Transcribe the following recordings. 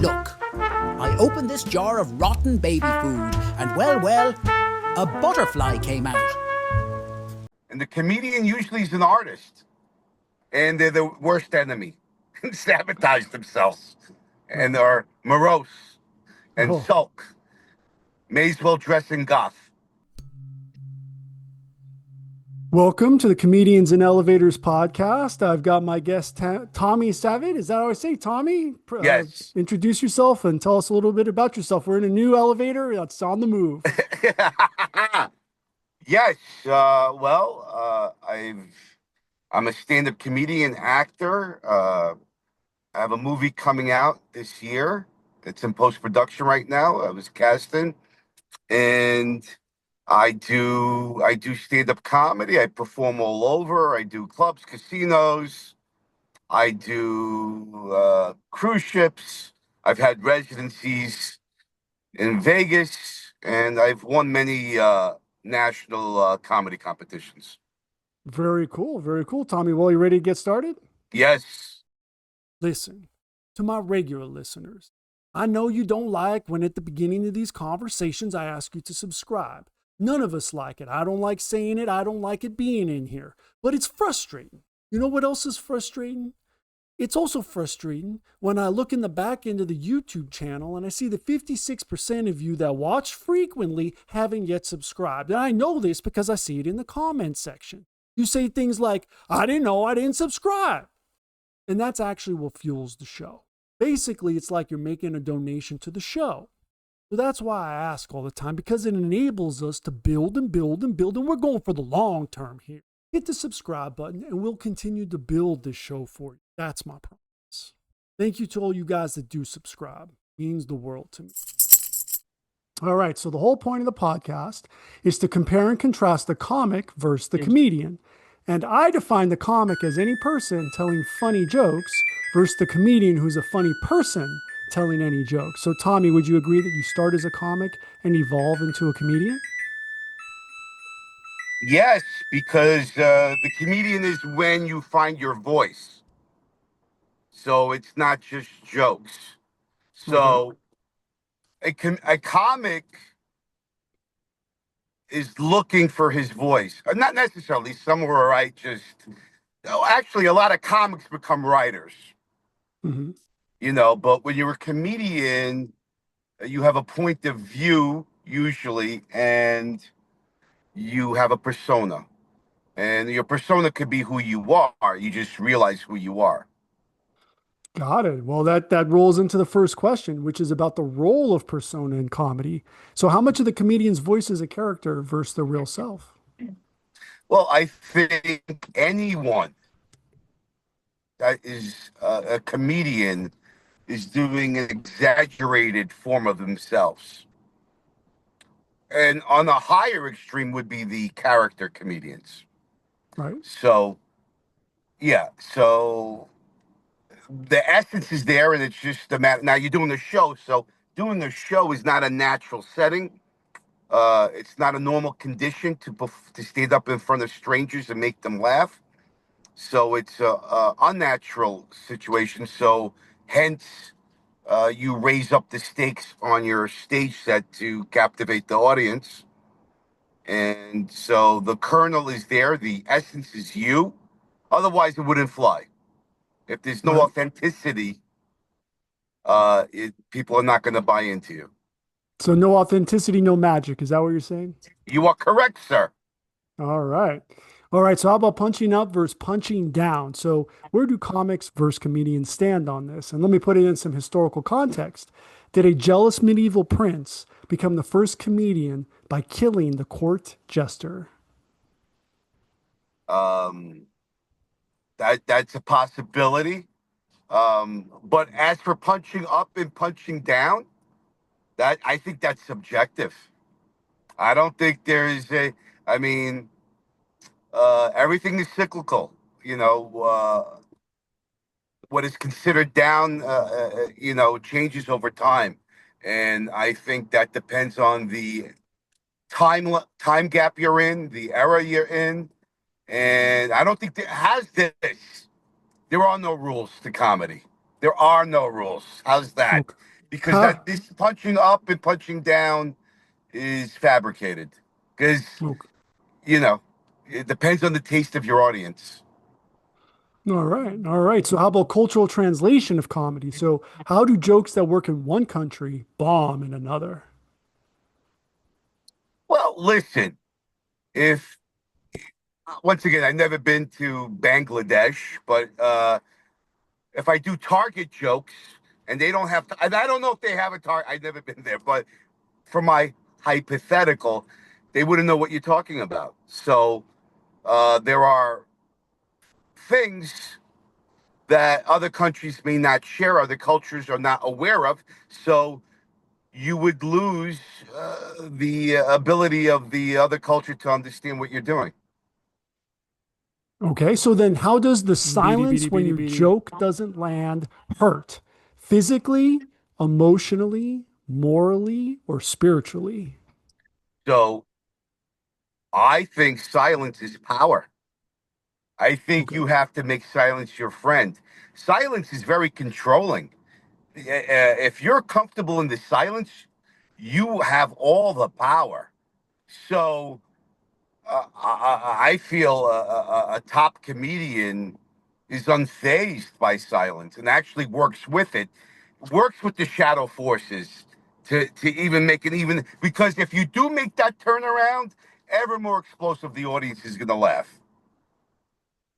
Look, I opened this jar of rotten baby food, and well, a butterfly came out. And the comedian usually is an artist, and they're the worst enemy. Sabotage themselves, and are morose and sulk. May as well dress in goth. Welcome to the Comedians in Elevators podcast. I've got my guest, Tommy Savitt. Is that how I say, Tommy? Yes. Introduce yourself and tell us a little bit about yourself. We're in a new elevator that's on the move. Yes. I'm a stand-up comedian, actor. I have a movie coming out this year. It's in post-production right now. I was casting, and I do stand-up comedy. I perform all over. I do clubs, casinos. I do cruise ships. I've had residencies in Vegas, and I've won many national comedy competitions. Very cool. Very cool, Tommy. Well, you ready to get started? Yes. Listen, to my regular listeners, I know you don't like when at the beginning of these conversations I ask you to subscribe. None of us like it. I don't like saying it. I don't like it being in here. But it's frustrating. You know what else is frustrating? It's also frustrating when I look in the back end of the YouTube channel and I see that 56% of you that watch frequently haven't yet subscribed. And I know this because I see it in the comments section. You say things like, I didn't know I didn't subscribe. And that's actually what fuels the show. Basically, it's like you're making a donation to the show. So that's why I ask all the time, because it enables us to build and build and build. And we're going for the long term here. Hit the subscribe button and we'll continue to build this show for you. That's my promise. Thank you to all you guys that do subscribe. It means the world to me. All right, so the whole point of the podcast is to compare and contrast the comic versus the comedian. And I define the comic as any person telling funny jokes versus the comedian who's a funny person telling any jokes. So Tommy, would you agree that you start as a comic and evolve into a comedian? Yes, because the comedian is when you find your voice. So it's not just jokes. So a comic is looking for his voice. Not necessarily. Some who write just... No, actually, a lot of comics become writers. Mm-hmm. You know, but when you're a comedian, you have a point of view, usually, and you have a persona. And your persona could be who you are. You just realize who you are. Got it. Well, that rolls into the first question, which is about the role of persona in comedy. So how much of the comedian's voice is a character versus the real self? Well, I think anyone that is a comedian is doing an exaggerated form of themselves. And on a higher extreme would be the character comedians. Right. So, yeah. So the essence is there, and it's just a matter. Now you're doing a show, so doing a show is not a natural setting. It's not a normal condition to stand up in front of strangers and make them laugh. So it's a unnatural situation. So hence, you raise up the stakes on your stage set to captivate the audience. And so the kernel is there. The essence is you. Otherwise, it wouldn't fly. If there's no authenticity, people are not going to buy into you. So no authenticity, no magic. Is that what you're saying? You are correct, sir. All right. All right. So how about punching up versus punching down? So where do comics versus comedians stand on this? And let me put it in some historical context. Did a jealous medieval prince become the first comedian by killing the court jester? That's a possibility. But as for punching up and punching down, I think that's subjective. I don't think there is everything is cyclical. You know, what is considered down, changes over time. And I think that depends on the time gap you're in, the era you're in. And I don't think there are no rules to comedy. There are no rules. How's that? Okay. Because How? that this punching up and punching down is fabricated. Because Okay. you know, it depends on the taste of your audience. All right. All right. So, how about cultural translation of comedy? So, how do jokes that work in one country bomb in another? Well, listen, if once again, I've never been to Bangladesh, but if I do Target jokes and they don't have, and I don't know if they have a Target, I've never been there, but for my hypothetical, they wouldn't know what you're talking about. So there are things that other countries may not share, other cultures are not aware of. So you would lose the ability of the other culture to understand what you're doing. Okay. So, then how does the Beady, beady, silence when beady, your beady. joke doesn't land hurt? Physically, emotionally, morally, or spiritually? So I think silence is power. I think Okay. you have to make silence your friend. Silence is very controlling. If you're comfortable in the silence, you have all the power. So I feel a top comedian is unfazed by silence and actually works with it, works with the shadow forces to even make it even. Because if you do make that turnaround, ever more explosive, the audience is going to laugh.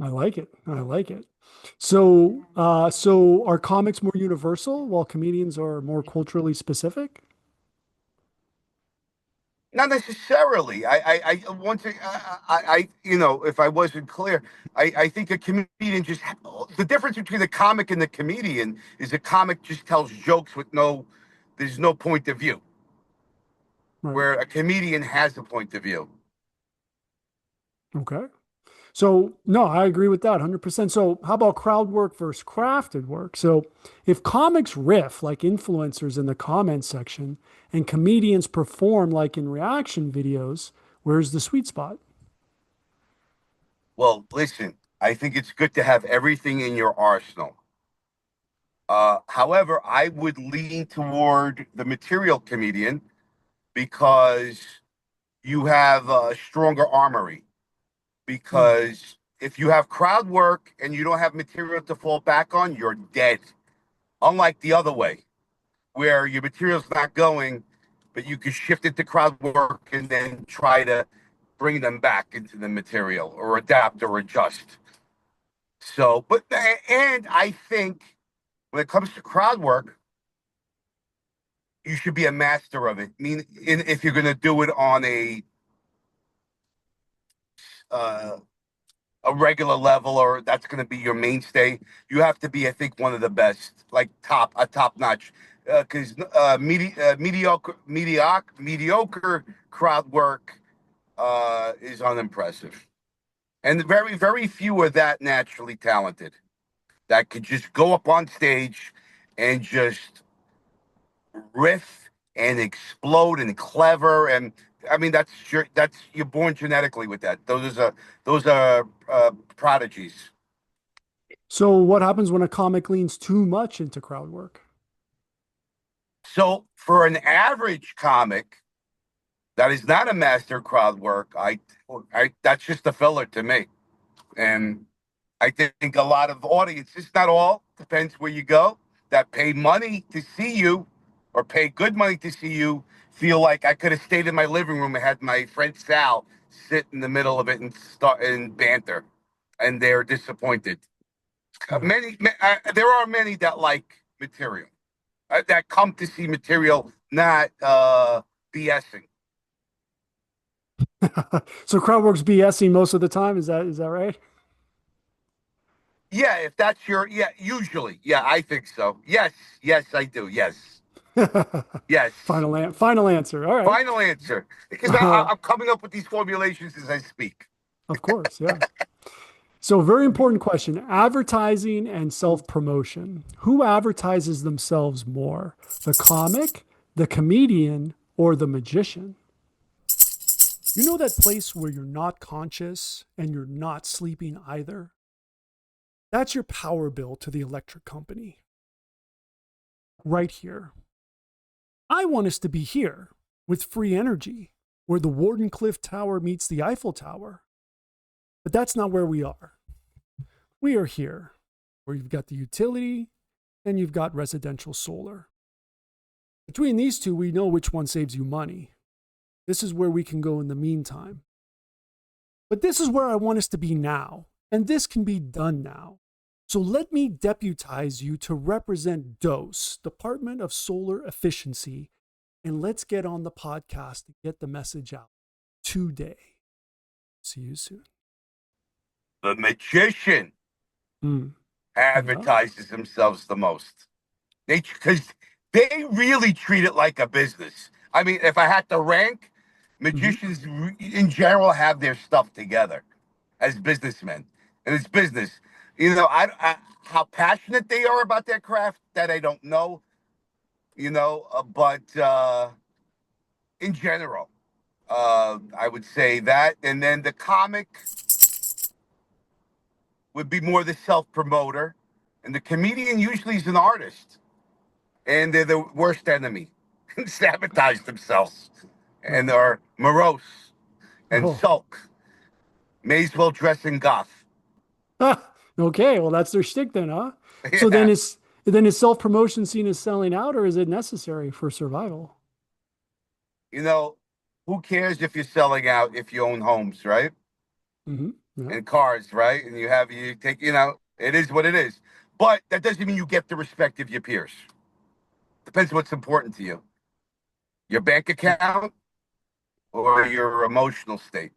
I like it. I like it. So are comics more universal while comedians are more culturally specific? Not necessarily. Once you know, if I wasn't clear, I think a comedian just the difference between the comic and the comedian is a comic just tells jokes with there's no point of view, Right. where a comedian has a point of view. Okay. So, no, I agree with that 100%. So, how about crowd work versus crafted work? So, if comics riff like influencers in the comments section and comedians perform like in reaction videos, where's the sweet spot? Well, listen, I think it's good to have everything in your arsenal. However, I would lean toward the material comedian because you have a stronger armory. Hmm. Because if you have crowd work and you don't have material to fall back on, you're dead. Unlike the other way, where your material's not going, but you can shift it to crowd work and then try to bring them back into the material or adapt or adjust. So, and I think when it comes to crowd work, you should be a master of it. I mean, if you're going to do it on uh, a regular level or that's going to be your mainstay, you have to be, I think, one of the best, like a top notch. Because mediocre crowd work is unimpressive, and very few are that naturally talented that could just go up on stage and just riff and explode and clever. And I mean, that's you're born genetically with that. Those are prodigies. So, what happens when a comic leans too much into crowd work? So for an average comic that is not a master crowd work, I that's just a filler to me. And I think a lot of audiences, not all, depends where you go, that pay money to see you or pay good money to see you, feel like I could have stayed in my living room and had my friend Sal sit in the middle of it and start and banter, and they're disappointed. Right. There are many that like material, that come to see material, not BSing. So, crowd work's BSing most of the time. Is that right? Yeah, if that's your, yeah, usually, yeah, I think so. Yes, yes, I do. Yes, yes. Final answer. All right. Final answer, because Uh, I'm coming up with these formulations as I speak. of course, yeah. So, very important question: advertising and self-promotion. Who advertises themselves more? The comic, the comedian, or the magician? You know that place where you're not conscious and you're not sleeping either? That's your power bill to the electric company. right here. I want us to be here with free energy, where the Wardenclyffe Tower meets the Eiffel Tower. But that's not where we are. We are here, where you've got the utility and you've got residential solar. Between these two, we know which one saves you money. This is where we can go in the meantime. But this is where I want us to be now, and this can be done now. So let me deputize you to represent DOSE, Department of Solar Efficiency, and let's get on the podcast and get the message out today. See you soon. The magician advertises themselves the most. Because they really treat it like a business. I mean, if I had to rank, magicians in general have their stuff together as businessmen, and it's business. You know, I how passionate they are about their craft, that I don't know. You know, but in general, I would say that. And then the comic would be more the self-promoter, and the comedian usually is an artist, and they're the worst enemy. Sabotage themselves, and are morose and sulk. May as well dress in goth. Okay, well that's their shtick then, huh? Yeah. So then is self-promotion seen as selling out, or is it necessary for survival? You know, who cares if you're selling out if you own homes, right? Yeah. And cars, right? And you take, you know, it is what it is. But that doesn't mean you get the respect of your peers. Depends what's important to you. Your bank account or your emotional state.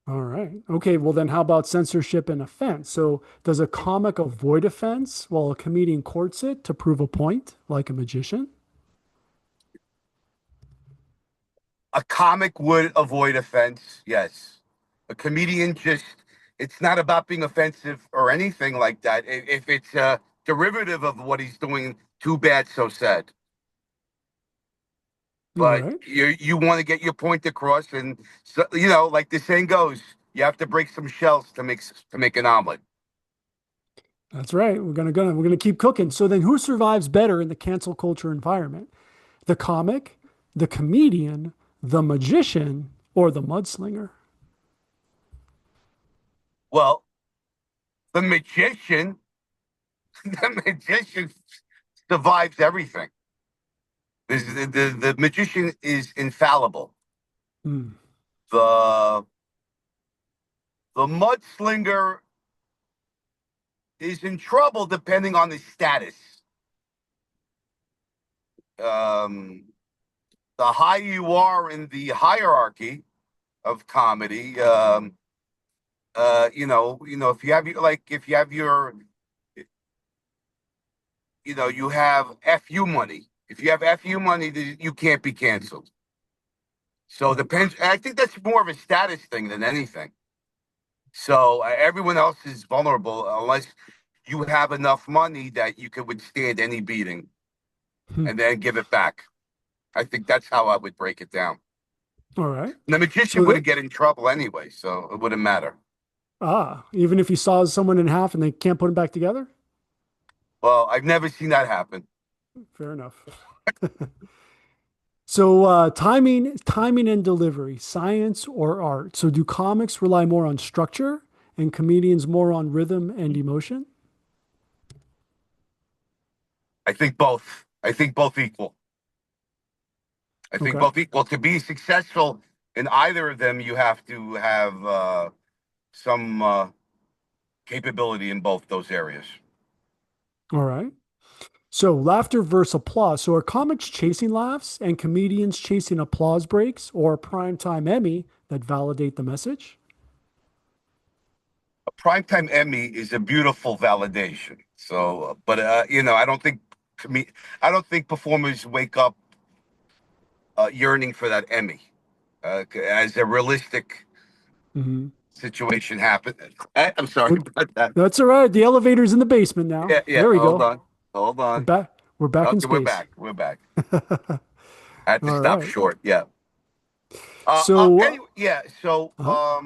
All right. Okay. Well, then how about censorship and offense? So, does a comic avoid offense while a comedian courts it to prove a point, like a magician? A comic would avoid offense, yes. A comedian it's not about being offensive or anything like that. If it's a derivative of what he's doing, too bad, so sad. All But right. you want to get your point across, and so, you know, like the saying goes, you have to break some shells to make an omelet. That's right. We're gonna keep cooking. So then, who survives better in the cancel culture environment? The comic, the comedian, the magician, or the mudslinger? Well, the magician, the magician survives everything. The magician is infallible. Hmm. The the mudslinger is in trouble depending on his status. Um, the higher you are in the hierarchy of comedy, if you have your, you have FU money. If you have FU money, you can't be canceled. So it depends. I think that's more of a status thing than anything. So everyone else is vulnerable unless you have enough money that you can withstand any beating and then give it back. I think that's how I would break it down. All right. The magician So wouldn't that get in trouble anyway, so it wouldn't matter. even if you saw someone in half and they can't put them back together? Well, I've never seen that happen. Fair enough. So timing and delivery, science or art. So do comics rely more on structure and comedians more on rhythm and emotion? I think both. I think both equal. I think Okay. both equal. To be successful in either of them, you have to have some capability in both those areas. All right. So laughter versus applause. So are comics chasing laughs and comedians chasing applause breaks or a primetime Emmy that validate the message? A primetime Emmy is a beautiful validation. So, but I don't think performers wake up yearning for that Emmy as a realistic situation happen. I'm sorry about that. That's all right. The elevator's in the basement now. Yeah. There we Hold go. on. Hold We're on. back. We're back in Okay, we're space. back. We're back. I had to All stop right. short. Yeah. So, Anyway, yeah. So, uh,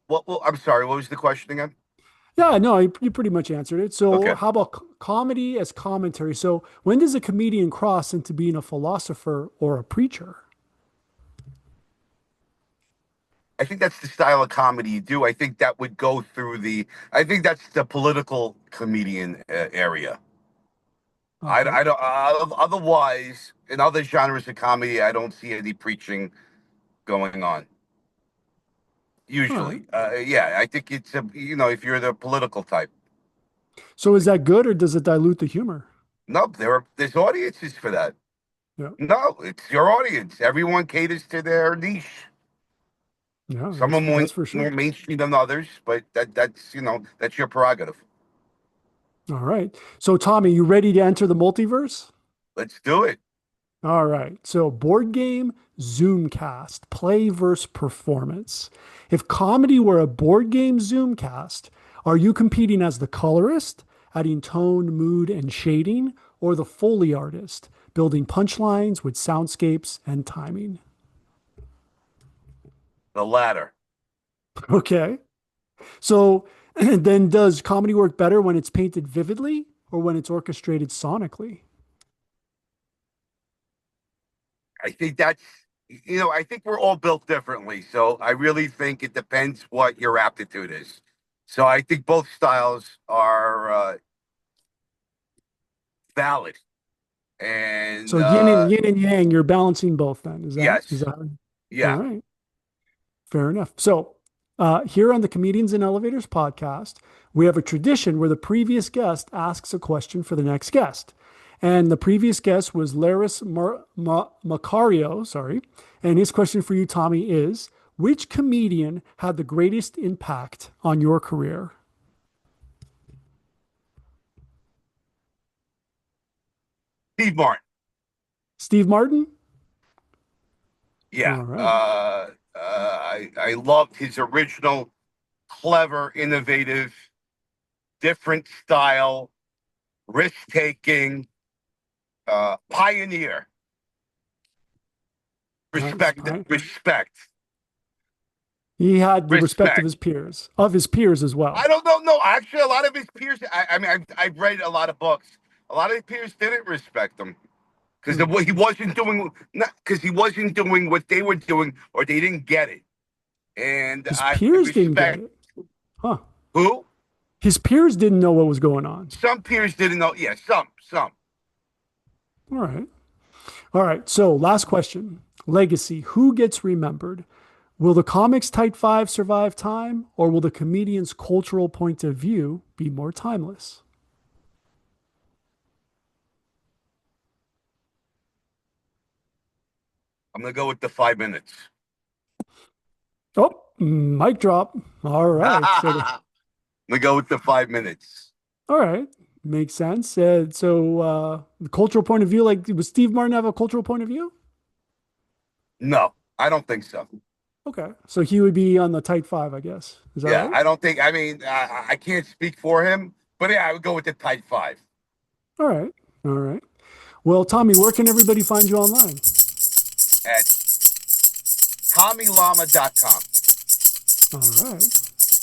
what? Well, I'm sorry. What was the question again? Yeah, no, you pretty much answered it. So, Okay. how about comedy as commentary? So, when does a comedian cross into being a philosopher or a preacher? I think that's the style of comedy you do. I think that would go through I think that's the political comedian area. Okay. I don't, otherwise, in other genres of comedy, I don't see any preaching going on. All right. Usually. Yeah, I think if you're the political type. So, is that good or does it dilute the humor? No, there's audiences for that. Yeah. No, it's your audience. Everyone caters to their niche. Yeah, Some are that's for more sure. mainstream than others, but that's your prerogative. All right. So, Tommy, you ready to enter the multiverse? Let's do it. All right. So, board game, Zoomcast, play versus performance. If comedy were a board game Zoomcast, are you competing as the colorist, adding tone, mood, and shading, or the Foley artist, building punchlines with soundscapes and timing? The latter. Okay. So, then does comedy work better when it's painted vividly or when it's orchestrated sonically? I think I think we're all built differently. So I really think it depends what your aptitude is. So I think both styles are valid. And So, yin and yang, you're balancing both then. Is yes, that all yeah. right? Fair enough. So, here on the Comedians in Elevators podcast, we have a tradition where the previous guest asks a question for the next guest. And the previous guest was Laris Macario, sorry. And his question for you, Tommy, is which comedian had the greatest impact on your career? Steve Martin. Steve Martin? Yeah. All right. I loved his original, clever, innovative, different style, risk taking, pioneer. Nice. Respect, He had the respect respect. of his peers as well. I don't know. No, actually, a lot of his peers. I mean, I've read a lot of books. A lot of his peers didn't respect him because Hmm. he wasn't doing not because he wasn't doing what they were doing, or they didn't get it. And His I peers didn't get respect it. Huh. who His peers didn't know what was going on. some peers didn't know. Yeah, some. All right. All right. So, last question. Legacy. Who gets remembered? Will the comics Type 5 survive time, or will the comedian's cultural point of view be more timeless? I'm gonna go with the 5 minutes. Oh, mic drop. All right. I'm gonna go with the 5 minutes. All right. Makes sense. The cultural point of view, like, was Steve Martin have a cultural point of view? No, I don't think so. Okay. So he would be on the Type 5, I guess. Is that Yeah, right? I don't think. I mean, I can't speak for him, but yeah, I would go with the Type 5 All right. All right. Well, Tommy, where can everybody find you online? at TommyLama.com. All right.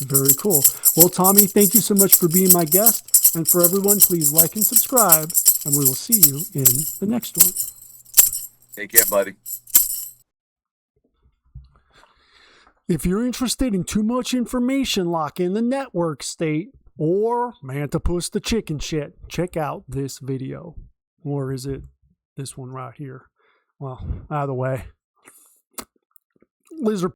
Very cool. Well, Tommy, thank you so much for being my guest. And for everyone, please like and subscribe, and we will see you in the next one. Take care, buddy. If you're interested in too much information like in the network state or Mantipus the chicken shit, check out this video. Or is it this one right here? Well, either way. Lizard.